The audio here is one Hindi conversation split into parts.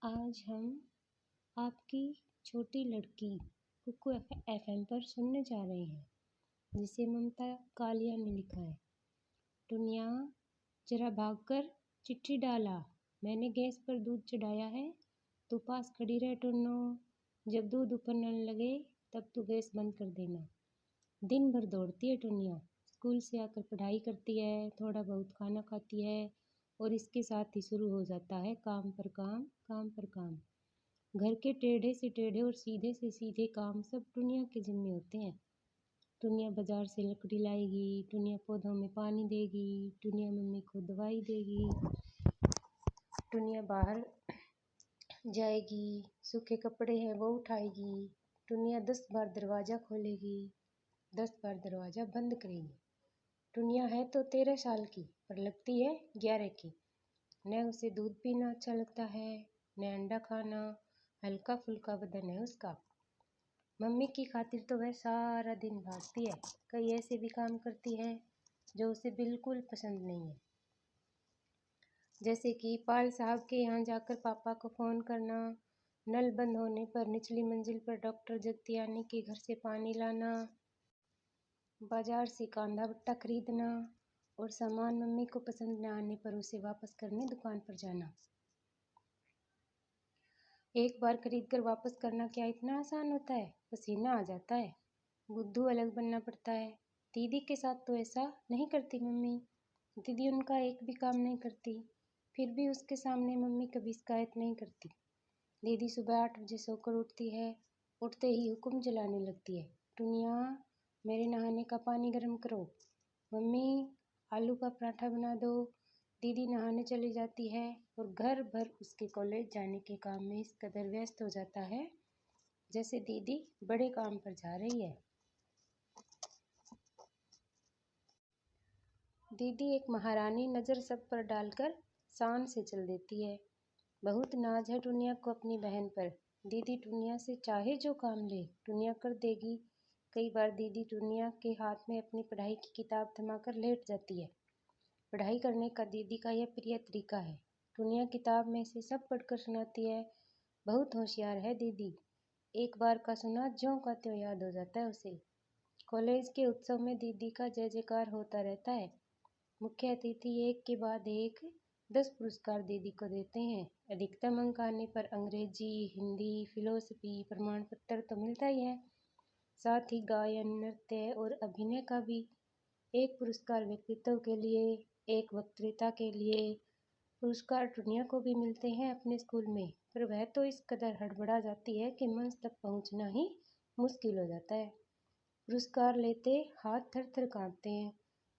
आज हम आपकी छोटी लड़की कुकू एफएम पर सुनने जा रहे हैं, जिसे ममता कालिया ने लिखा है। टुनिया, जरा भागकर चिट्ठी डाला। मैंने गैस पर दूध चढ़ाया है, तू पास खड़ी रह टुन्नो। जब दूध उबलने लगे तब तू गैस बंद कर देना। दिन भर दौड़ती है टुनिया, स्कूल से आकर पढ़ाई करती है, थोड़ा बहुत खाना खाती है और इसके साथ ही शुरू हो जाता है काम पर काम, काम पर काम। घर के टेढ़े से टेढ़े और सीधे से सीधे काम सब टुनिया के जिम्मे होते हैं। टुनिया बाजार से लकड़ी लाएगी, टुनिया पौधों में पानी देगी, टुनिया मम्मी को दवाई देगी, टुनिया बाहर जाएगी, सूखे कपड़े हैं वो उठाएगी, टुनिया 10 बार दरवाज़ा खोलेगी, 10 बार दरवाज़ा बंद करेगी। टुनिया है तो 13 साल की पर लगती है 11 की। न उसे दूध पीना अच्छा लगता है, न अंडा खाना, हल्का फुल्का बदन है उसका। मम्मी की खातिर तो वह सारा दिन भागती है, कई ऐसे भी काम करती है जो उसे बिल्कुल पसंद नहीं है, जैसे कि पाल साहब के यहाँ जाकर पापा को फ़ोन करना, नल बंद होने पर निचली मंजिल पर डॉक्टर जगतियानी के घर से पानी लाना, बाजार से कांदा भट्टा खरीदना और सामान मम्मी को पसंद न आने पर उसे वापस करने दुकान पर जाना। एक बार खरीद कर वापस करना क्या इतना आसान होता है? पसीना आ जाता है, बुद्धू अलग बनना पड़ता है। दीदी के साथ तो ऐसा नहीं करती मम्मी। दीदी उनका एक भी काम नहीं करती, फिर भी उसके सामने मम्मी कभी शिकायत नहीं करती। दीदी सुबह 8 बजे सोकर उठती है, उठते ही हुक्म जलाने लगती है, टुनिया मेरे नहाने का पानी गर्म करो, मम्मी आलू का पराठा बना दो। दीदी नहाने चली जाती है और घर भर उसके कॉलेज जाने के काम में इस कदर व्यस्त हो जाता है जैसे दीदी बड़े काम पर जा रही है। दीदी एक महारानी नज़र सब पर डालकर शान से चल देती है। बहुत नाज है टुनिया को अपनी बहन पर। दीदी टुनिया से चाहे जो काम ले टुनिया कर देगी। कई बार दीदी टुनिया के हाथ में अपनी पढ़ाई की किताब थमाकर लेट जाती है। पढ़ाई करने का दीदी का यह प्रिय तरीका है। टुनिया किताब में से सब पढ़कर सुनाती है। बहुत होशियार है दीदी। एक बार का सुना ज्यों का त्यों याद हो जाता है उसे। कॉलेज के उत्सव में दीदी का जय जयकार होता रहता है। मुख्य अतिथि एक के बाद एक 10 पुरस्कार दीदी को देते हैं। अधिकतम अंक आने पर अंग्रेजी, हिंदी, फिलोसफी प्रमाण पत्र तो मिलता ही है, साथ ही गायन, नृत्य और अभिनय का भी। एक पुरस्कार व्यक्तित्व के लिए, एक वक्तृता के लिए। पुरस्कार टुनिया को भी मिलते हैं अपने स्कूल में, पर वह तो इस कदर हड़बड़ा जाती है कि मंच तक पहुंचना ही मुश्किल हो जाता है। पुरस्कार लेते हाथ थर थर कांपते हैं।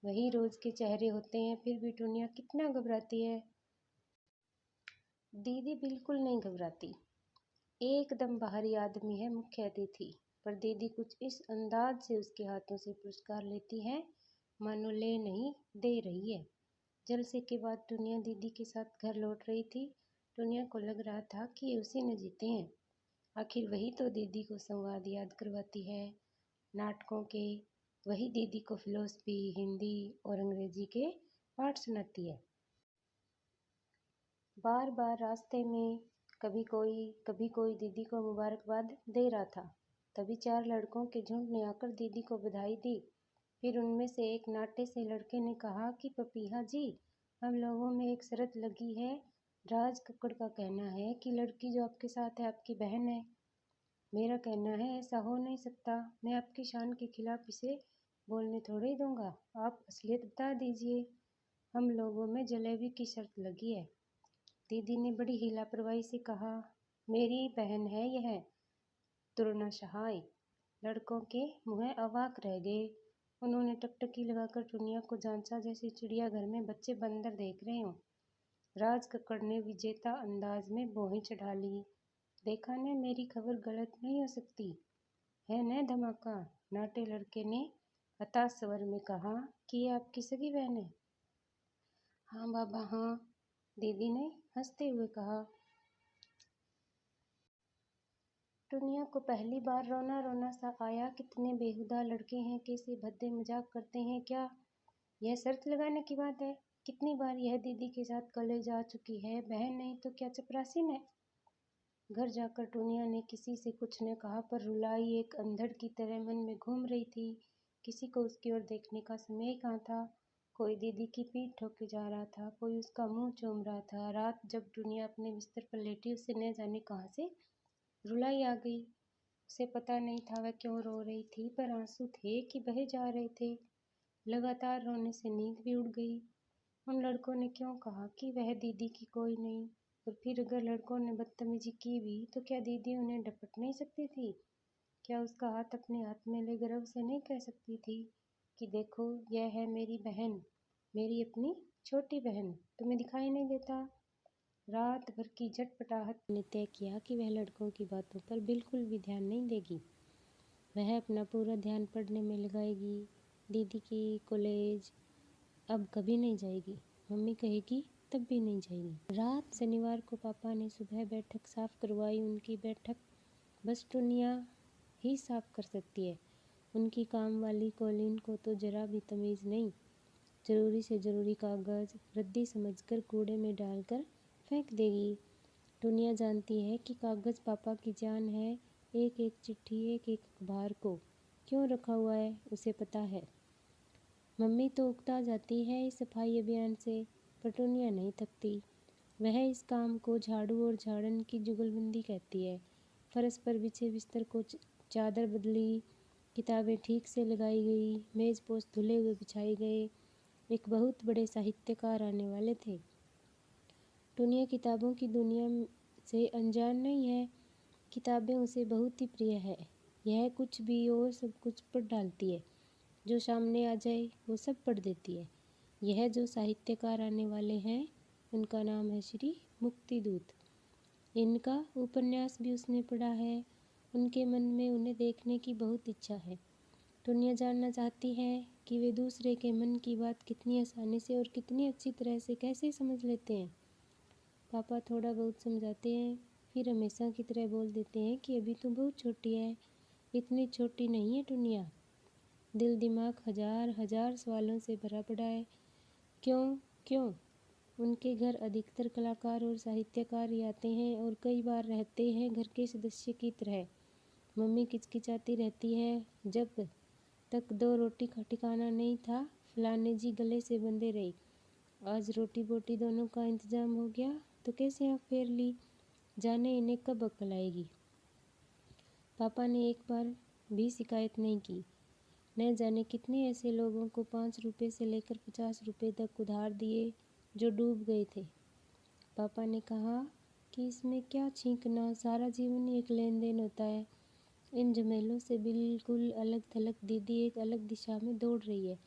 वही रोज के चेहरे होते हैं, फिर भी टुनिया कितना घबराती है। दीदी बिल्कुल नहीं घबराती। एकदम बाहरी आदमी है मुख्य अतिथि, पर दीदी कुछ इस अंदाज से उसके हाथों से पुरस्कार लेती है मानो ले नहीं दे रही है। जलसे के बाद टुनिया दीदी के साथ घर लौट रही थी। टुनिया को लग रहा था कि ये उसी ने जीते हैं। आखिर वही तो दीदी को संवाद याद करवाती है, नाटकों के। वही दीदी को फिलोसफी, हिंदी और अंग्रेजी के पाठ सुनाती है। बार बार रास्ते में कभी कोई दीदी को मुबारकबाद दे रहा था। तभी 4 लड़कों के झुंड ने आकर दीदी को बधाई दी। फिर उनमें से एक नाटे से लड़के ने कहा कि पपीहा जी, हम लोगों में एक शर्त लगी है। राज कक्कड़ का कहना है कि लड़की जो आपके साथ है आपकी बहन है। मेरा कहना है ऐसा हो नहीं सकता। मैं आपकी शान के खिलाफ इसे बोलने थोड़े ही दूंगा। आप असलियत बता दीजिए। हम लोगों में जलेबी की शर्त लगी है। दीदी ने बड़ी ही लापरवाही से कहा, मेरी बहन है यह तुरनाशाहाय। लड़कों के मुँह अवाक रह गए। उन्होंने टकटकी लगाकर टुनिया को जांचा जैसे चिड़ियाघर में बच्चे बंदर देख रहे हों। राज कक्कड़ ने विजेता अंदाज में भौहें चढ़ा ली। देखा न, मेरी खबर गलत नहीं हो सकती है न धमाका। नाटे लड़के ने हताश स्वर में कहा कि ये आपकी सगी बहन है। हाँ बाबा हाँ, दीदी ने हंसते हुए कहा। टुनिया को पहली बार रोना रोना सा आया। कितने बेहुदा लड़के हैं, कैसे भद्दे मजाक करते हैं। क्या यह शर्त लगाने की बात है? कितनी बार यह दीदी के साथ कॉलेज आ चुकी है। बहन नहीं तो क्या चपरासीन है। घर जाकर टुनिया ने किसी से कुछ न कहा, पर रुलाई एक अंधड़ की तरह मन में घूम रही थी। किसी को उसकी ओर देखने का समय कहाँ था। कोई दीदी की पीठ ठोके जा रहा था, कोई उसका मुंह चूम रहा था। रात जब टुनिया अपने बिस्तर पर लेटी, उसे न जाने कहाँ से रुलाई आ गई। उसे पता नहीं था वह क्यों रो रही थी, पर आंसू थे कि बहे जा रहे थे। लगातार रोने से नींद भी उड़ गई। उन लड़कों ने क्यों कहा कि वह दीदी की कोई नहीं, और फिर अगर लड़कों ने बदतमीजी की भी तो क्या दीदी उन्हें डपट नहीं सकती थी? क्या उसका हाथ अपने हाथ में ले गर्व से नहीं कह सकती थी कि देखो, यह है मेरी बहन, मेरी अपनी छोटी बहन, तुम्हें दिखाई नहीं देता? रात भर की झटपटाहट ने तय किया कि वह लड़कों की बातों पर बिल्कुल भी ध्यान नहीं देगी। वह अपना पूरा ध्यान पढ़ने में लगाएगी। दीदी की कॉलेज अब कभी नहीं जाएगी, मम्मी कहेगी तब भी नहीं जाएगी। रात शनिवार को पापा ने सुबह बैठक साफ करवाई। उनकी बैठक बस टुनिया ही साफ कर सकती है। उनकी काम वाली कॉलिन को तो जरा भी तमीज़ नहीं। ज़रूरी से ज़रूरी कागज़ रद्दी समझकर कूड़े में डालकर फेंक देगी। टुनिया जानती है कि कागज़ पापा की जान है। एक एक चिट्ठी, एक एक अखबार को क्यों रखा हुआ है उसे पता है। मम्मी तो उकता जाती है इस सफाई अभियान से, पर टुनिया नहीं थकती। वह इस काम को झाड़ू और झाड़न की जुगलबंदी कहती है। फर्श पर बिछे बिस्तर को चादर बदली, किताबें ठीक से लगाई गई, मेज़ पोस्ट धुले हुए बिछाए गए। एक बहुत बड़े साहित्यकार आने वाले थे। टुनिया किताबों की दुनिया से अनजान नहीं है। किताबें उसे बहुत ही प्रिय है। यह कुछ भी और सब कुछ पढ़ डालती है। जो सामने आ जाए वो सब पढ़ देती है। यह जो साहित्यकार आने वाले हैं, उनका नाम है श्री मुक्तिदूत। इनका उपन्यास भी उसने पढ़ा है। उनके मन में उन्हें देखने की बहुत इच्छा है। टुनिया जानना चाहती है कि वे दूसरे के मन की बात कितनी आसानी से और कितनी अच्छी तरह से कैसे समझ लेते हैं। पापा थोड़ा बहुत समझाते हैं, फिर हमेशा की तरह बोल देते हैं कि अभी तो बहुत छोटी है। इतनी छोटी नहीं है टुनिया। दिल दिमाग हजार हजार सवालों से भरा पड़ा है। क्यों क्यों? उनके घर अधिकतर कलाकार और साहित्यकार ही आते हैं और कई बार रहते हैं घर के सदस्य की तरह। मम्मी किचकिचाती रहती है, जब तक 2 रोटी का ठिकाना नहीं था, फलाने जी गले से बंधे रहे। आज रोटी बोटी दोनों का इंतजाम हो गया तो कैसे आँख फेर ली, जाने इन्हें कब अक्ल आएगी। पापा ने एक बार भी शिकायत नहीं की। न जाने कितने ऐसे लोगों को 5 रुपये से लेकर 50 रुपये तक उधार दिए जो डूब गए थे। पापा ने कहा कि इसमें क्या छींकना, सारा जीवन ही एक लेन देन होता है। इन झमेलों से बिल्कुल अलग थलग दीदी एक अलग दिशा में दौड़ रही है।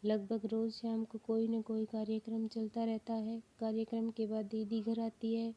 लगभग रोज़ शाम को कोई न कोई कार्यक्रम चलता रहता है। कार्यक्रम के बाद दीदी घर आती है,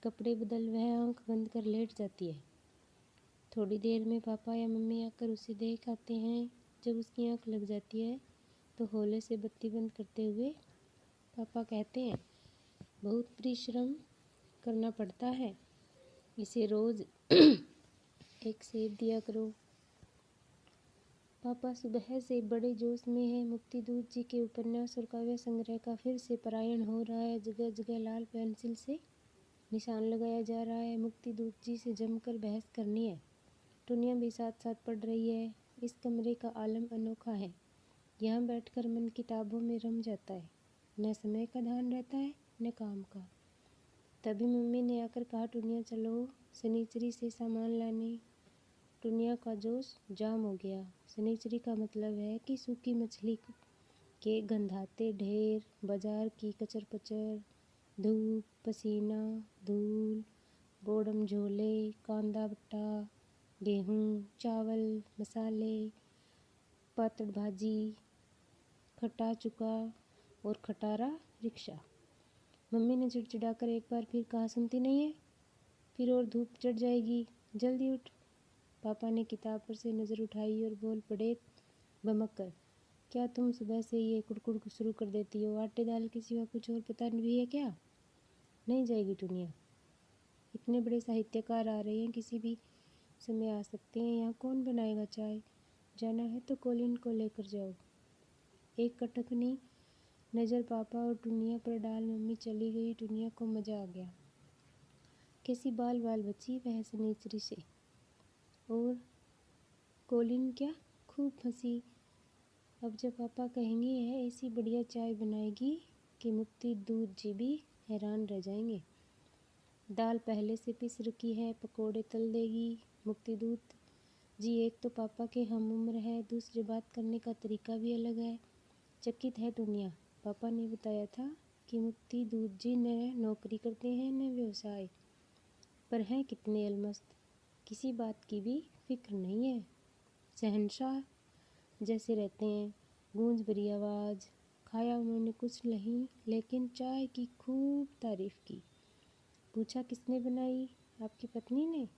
कपड़े बदल वह आंख बंद कर लेट जाती है। थोड़ी देर में पापा या मम्मी आकर उसे देख आते हैं। जब उसकी आंख लग जाती है तो हौले से बत्ती बंद करते हुए पापा कहते हैं, बहुत परिश्रम करना पड़ता है, इसे रोज़ एक सेब दिया करो। पापा सुबह से बड़े जोश में हैं। मुक्तिदूत जी के उपन्यास और काव्य संग्रह का फिर से पारायण हो रहा है। जगह जगह लाल पेंसिल से निशान लगाया जा रहा है। मुक्तिदूत जी से जमकर बहस करनी है। टुनिया भी साथ साथ पढ़ रही है। इस कमरे का आलम अनोखा है। यहाँ बैठकर मन किताबों में रम जाता है। न समय का ध्यान रहता है न काम का। तभी मम्मी ने आकर कहा, टुनिया चलो शनिचरी से सामान लाने। टुनिया का जोश जाम हो गया। शनिचरी का मतलब है कि सूखी मछली के गंधाते ढेर, बाजार की कचर पचर, धूप, पसीना, धूल, बोड़म झोले, कांदा बट्टा, गेहूँ, चावल, मसाले, पातड़ भाजी, खटा चुका और खटारा रिक्शा। मम्मी ने चिड़चिड़ाकर एक बार फिर कहा, सुनती नहीं है? फिर और धूप चढ़ जाएगी, जल्दी उठ। पापा ने किताब पर से नज़र उठाई और बोल पड़े बमक कर, क्या तुम सुबह से ये कुड़कुड़ शुरू कर देती हो? आटे दाल के सिवा कुछ और पता भी है क्या? नहीं जाएगी टुनिया। इतने बड़े साहित्यकार आ रहे हैं, किसी भी समय आ सकते हैं। यहाँ कौन बनाएगा चाय? जाना है तो कॉलिन को लेकर जाओ। एक कटकनी नज़र पापा और टुनिया पर डाल मम्मी चली गई। टुनिया को मज़ा आ गया। कैसी बाल बाल बची वह सनीचरी से। और कॉलिन क्या खूब हंसी। अब जब पापा कहेंगे यह ऐसी बढ़िया चाय बनाएगी कि मुक्ति दूध जी भी हैरान रह जाएंगे। दाल पहले से पिस रखी है, पकोड़े तल देगी मुक्ति दूध जी। एक तो पापा के हम उम्र है, दूसरी बात करने का तरीका भी अलग है। चकित है दुनिया। पापा ने बताया था कि मुक्ति दूध जी न नौकरी करते हैं न व्यवसाय, पर हैं कितने अलमस्त, किसी बात की भी फिक्र नहीं है, शहंशाह जैसे रहते हैं। गूंज भरी आवाज़। खाया उन्होंने कुछ नहीं, लेकिन चाय की खूब तारीफ की। पूछा किसने बनाई? आपकी पत्नी ने?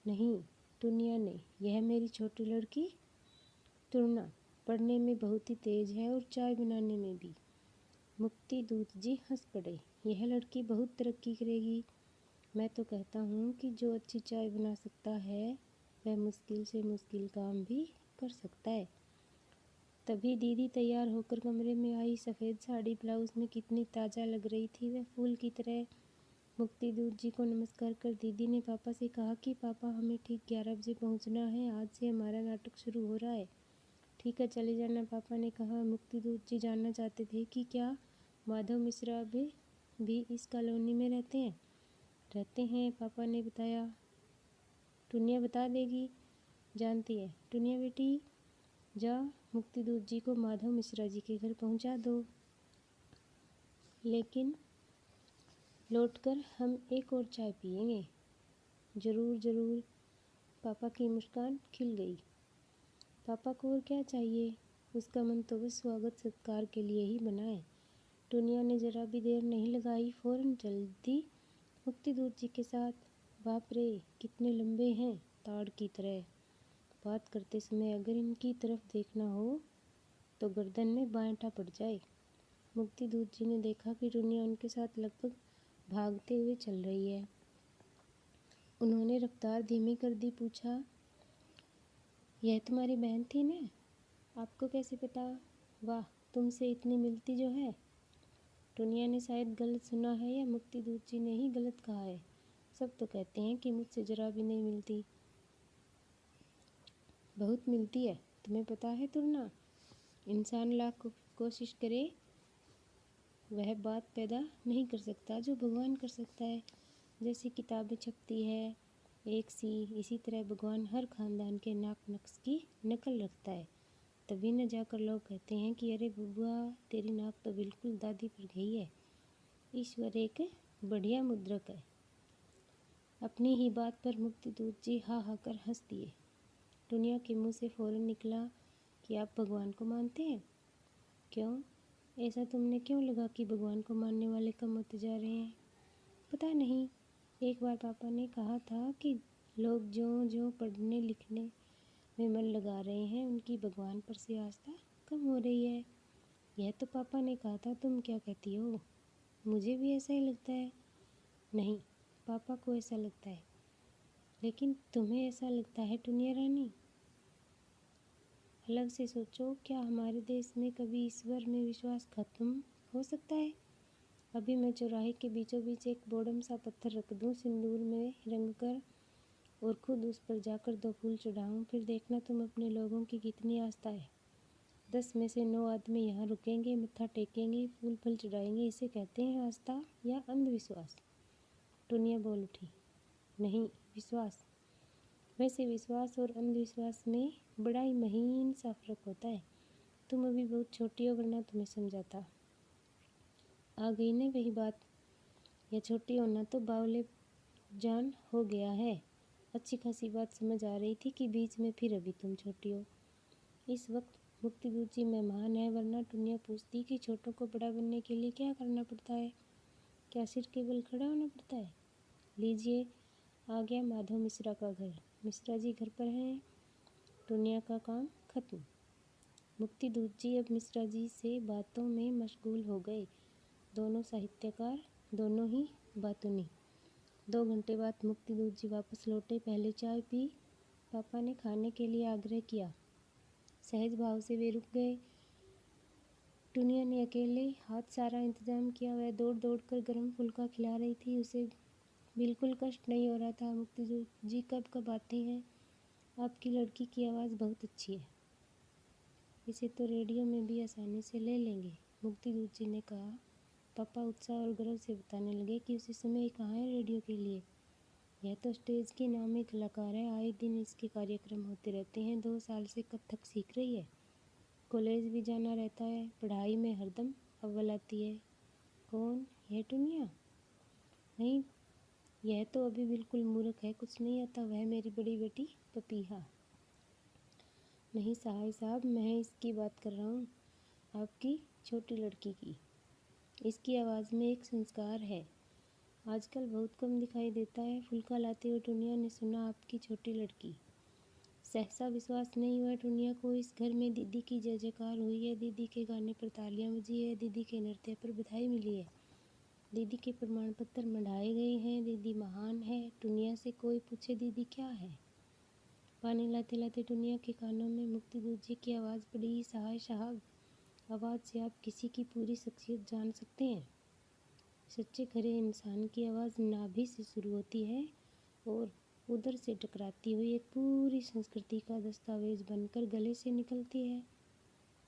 नहीं, टुनिया ने। यह मेरी छोटी लड़की तुरना पढ़ने में बहुत ही तेज है और चाय बनाने में भी। मुक्ति दूत जी हंस पड़े। यह लड़की बहुत तरक्की करेगी। मैं तो कहता हूँ कि जो अच्छी चाय बना सकता है वह मुश्किल से मुश्किल काम भी कर सकता है। तभी दीदी तैयार होकर कमरे में आई। सफ़ेद साड़ी ब्लाउज में कितनी ताज़ा लग रही थी वह, फूल की तरह। मुक्ति दूत जी को नमस्कार कर दीदी ने पापा से कहा कि पापा हमें ठीक 11 बजे पहुंचना है, आज से हमारा नाटक शुरू हो रहा है। ठीक है चले जाना, पापा ने कहा। मुक्ति दूत जी जानना चाहते थे कि क्या माधव मिश्रा भी इस कॉलोनी में रहते हैं। रहते हैं, पापा ने बताया। टुनिया बता देगी, जानती है। टुनिया बेटी जा मुक्ति दूत जी को माधव मिश्रा जी के घर पहुंचा दो, लेकिन लौटकर हम एक और चाय पिएंगे। ज़रूर ज़रूर। पापा की मुस्कान खिल गई। पापा को और क्या चाहिए, उसका मन तो बस स्वागत सत्कार के लिए ही बना है। टुनिया ने जरा भी देर नहीं लगाई, फौरन चल दी मुक्ति दूत जी के साथ। बाप रे कितने लंबे हैं, ताड़ की तरह। बात करते समय अगर इनकी तरफ देखना हो तो गर्दन में बाएंटा पड़ जाए। मुक्ति दूत जी ने देखा कि टुनिया उनके साथ लगभग भागते हुए चल रही है। उन्होंने रफ्तार धीमी कर दी। पूछा यह तुम्हारी बहन थी ना? आपको कैसे पता? वाह, तुमसे इतनी मिलती जो है। टुनिया ने शायद गलत सुना है या मुक्ति दूत जी ने ही गलत कहा है। सब तो कहते हैं कि मुझसे जरा भी नहीं मिलती। बहुत मिलती है, तुम्हें पता है तुरना। इंसान लाख कोशिश करे वह बात पैदा नहीं कर सकता जो भगवान कर सकता है। जैसे किताबें छपती है एक सी, इसी तरह भगवान हर खानदान के नाक नक्श की नकल रखता है। तभी न जाकर लोग कहते हैं कि अरे बुआ तेरी नाक तो बिल्कुल दादी पर गई है। ईश्वर एक बढ़िया मुद्रक है। अपनी ही बात पर मुक्ति दूत जी हा हा कर हंस दिए। टुनिया के मुंह से फौरन निकला कि आप भगवान को मानते हैं। क्यों? ऐसा तुमने क्यों लगा कि भगवान को मानने वाले कम होते जा रहे हैं? पता नहीं, एक बार पापा ने कहा था कि लोग ज्यों ज्यों पढ़ने लिखने में मन लगा रहे हैं उनकी भगवान पर से आस्था कम हो रही है। यह तो पापा ने कहा था, तुम क्या कहती हो? मुझे भी ऐसा ही लगता है। नहीं, पापा को ऐसा लगता है, लेकिन तुम्हें ऐसा लगता है टुनिया रानी? अलग से सोचो, क्या हमारे देश में कभी ईश्वर में विश्वास खत्म हो सकता है? अभी मैं चौराहे के बीचों बीच एक बोड़म सा पत्थर रख दूं सिंदूर में रंग कर और खुद उस पर जाकर 2 फूल चढ़ाऊं, फिर देखना तुम अपने लोगों की कितनी आस्था है। 10 में से 9 आदमी यहाँ रुकेंगे, मत्था टेकेंगे, फूल फल चढ़ाएंगे। इसे कहते हैं आस्था या अंधविश्वास। टुनिया बोल उठी। नहीं, विश्वास। वैसे विश्वास और अंधविश्वास में बड़ा ही महीन सा फर्क होता है। तुम अभी बहुत छोटी हो, वरना तुम्हें समझाता। आ गई न वही बात। या छोटी होना तो बावले जान हो गया है। अच्छी खासी बात समझ आ रही थी कि बीच में फिर अभी तुम छोटी हो। इस वक्त मुक्ति दूत जी मेहमान है, वरना टुनिया पूछती कि छोटों को बड़ा बनने के लिए क्या करना पड़ता है? क्या सिर केवल खड़ा होना पड़ता है? लीजिए, आ गया माधव मिश्रा का घर। मिश्रा जी घर पर हैं। टुनिया का काम खत्म। मुक्ति दूत जी अब मिश्रा जी से बातों में मशगूल हो गए। दोनों साहित्यकार, दोनों ही बातूनी। 2 घंटे बाद मुक्ति दूत जी वापस लौटे। पहले चाय पी, पापा ने खाने के लिए आग्रह किया। सहज भाव से वे रुक गए। टुनिया ने अकेले हाथ सारा इंतजाम किया। वह दौड़ दौड़ कर गर्म फुल्का खिला रही थी। उसे बिल्कुल कष्ट नहीं हो रहा था। मुक्ति दूत जी कब कब आते हैं, आपकी लड़की की आवाज़ बहुत अच्छी है, इसे तो रेडियो में भी आसानी से ले लेंगे। मुक्ति दूत जी ने कहा। पापा उत्साह और गर्व से बताने लगे कि उसी समय कहाँ है रेडियो के लिए, यह तो स्टेज की नामी कलाकार है, आए दिन इसके कार्यक्रम होते रहते हैं, 2 साल से कथक सीख रही है, कॉलेज भी जाना रहता है, पढ़ाई में हरदम अव्वल आती है। कौन? यह टुनिया? नहीं, यह तो अभी बिल्कुल मूर्ख है, कुछ नहीं आता, वह मेरी बड़ी बेटी पपीहा। नहीं सहाय साहब, मैं इसकी बात कर रहा हूँ, आपकी छोटी लड़की की। इसकी आवाज़ में एक संस्कार है, आजकल बहुत कम दिखाई देता है। फुल्का लाते हुए टुनिया ने सुना, आपकी छोटी लड़की। सहसा विश्वास नहीं हुआ टुनिया को। इस घर में दीदी की जय जयकार हुई है, दीदी के गाने पर तालियां बजी है, दीदी के नृत्य पर बधाई मिली है, दीदी के प्रमाण पत्र मंडाए गए हैं, दीदी महान है। टुनिया से कोई पूछे दीदी क्या है। पानी लाते लाते टुनिया के कानों में मुक्ति दूत जी की आवाज़ पड़ी। सहाय साहब, आवाज़ से आप किसी की पूरी शख्सियत जान सकते हैं। सच्चे खरे इंसान की आवाज़ नाभि से शुरू होती है और उधर से टकराती हुई एक पूरी संस्कृति का दस्तावेज बनकर गले से निकलती है।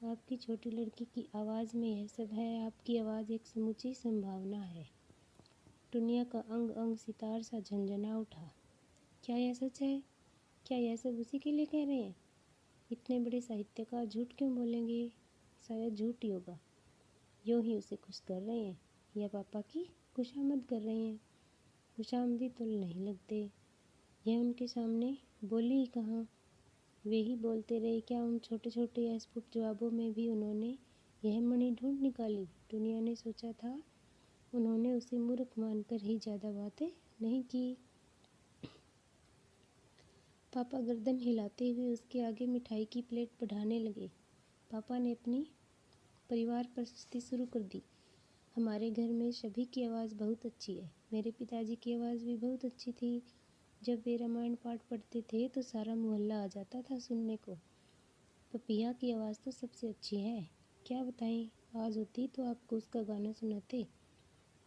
आपकी छोटी लड़की की आवाज़ में यह सब है, आपकी आवाज़ एक समूची संभावना है। दुनिया का अंग अंग सितार सा झंझना उठा। क्या यह सच है? क्या यह सब उसी के लिए कह रहे हैं? इतने बड़े साहित्यकार झूठ क्यों बोलेंगे? शायद झूठ ही होगा, यूँ ही उसे खुश कर रहे हैं या पापा की खुशामद कर रहे हैं। खुशामदी तुल नहीं लगते, यह उनके सामने बोली ही कहाँ, वे ही बोलते रहे। क्या उन छोटे छोटे अस्फुट जवाबों में भी उन्होंने यह मणि ढूंढ निकाली? दुनिया ने सोचा था उन्होंने उसे मूर्ख मानकर ही ज़्यादा बातें नहीं की। पापा गर्दन हिलाते हुए उसके आगे मिठाई की प्लेट बढ़ाने लगे। पापा ने अपनी परिवार प्रशस्ति शुरू कर दी। हमारे घर में सभी की आवाज़ बहुत अच्छी है। मेरे पिताजी की आवाज़ भी बहुत अच्छी थी। जब वे रामायण पाठ पढ़ते थे तो सारा मोहल्ला आ जाता था सुनने को। पपिया की आवाज़ तो सबसे अच्छी है। क्या बताएं, आज होती तो आपको उसका गाना सुनाते।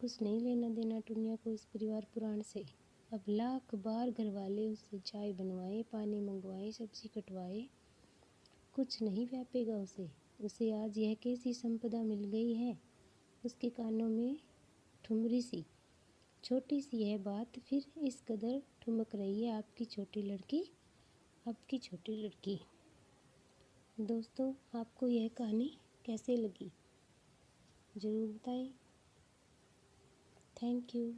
कुछ नहीं लेना देना टुनिया को इस परिवार पुराण से। अब लाख बार घर वाले उससे चाय बनवाए, पानी मंगवाए, सब्जी कटवाए, कुछ नहीं व्यापेगा उसे। उसे आज यह कैसी संपदा मिल गई है। उसके कानों में ठुमरी सी छोटी सी यह बात फिर इस कदर ठुमक रही है, आपकी छोटी लड़की, आपकी छोटी लड़की। दोस्तों, आपको यह कहानी कैसे लगी ज़रूर बताएं। Thank you.